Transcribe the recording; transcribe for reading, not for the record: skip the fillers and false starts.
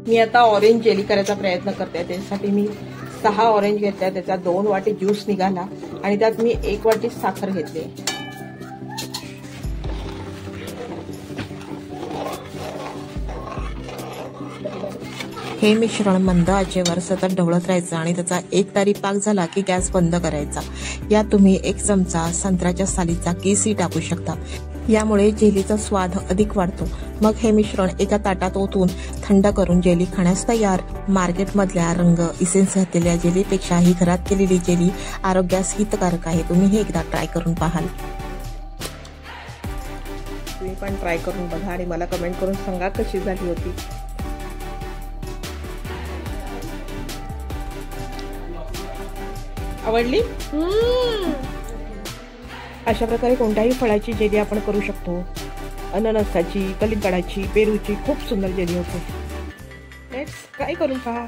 मी आता orange jelly करायचा प्रयत्न करते। त्यासाठी मी 6 ऑरेंज घेतल्या, त्याचा 2 वाटी ज्यूस निघाला आणि त्यात मी 1 वाटी साखर घेतली। हे मिश्रण मंद आचेवर सतत ढवळत राहायचं आणि त्याचा एक तारी पाक झाला की गॅस बंद करायचा। यात तुम्ही 1 चमचा संत्र्याच्या सालीचा किसही टाकू शकता, यामुळे जेलीचा स्वाद अधिक वाढतो। मग हे मिश्रण एका ताटात ओतून थंड करून जेली खाण्यास तयार। मार्केटमधल्या रंग इसेन्स घातलेल्या जेलीपेक्षा ही घरात केलेली जेली आरोग्यास हितकारक आहे। तुम्ही हे एकदा ट्राय करून पाहाल। तुम्ही पण ट्राय करून बघा आणि मला कमेंट करून सांगा कशी झाली होती। आवडली? अशा प्रकारे कोणत्याही फळाची जेली आपण करू शकतो। अननसाची, कलिंगडाची, पेरूची खूप सुंदर जेली होते। नेक्स्ट ट्राय करून पहा।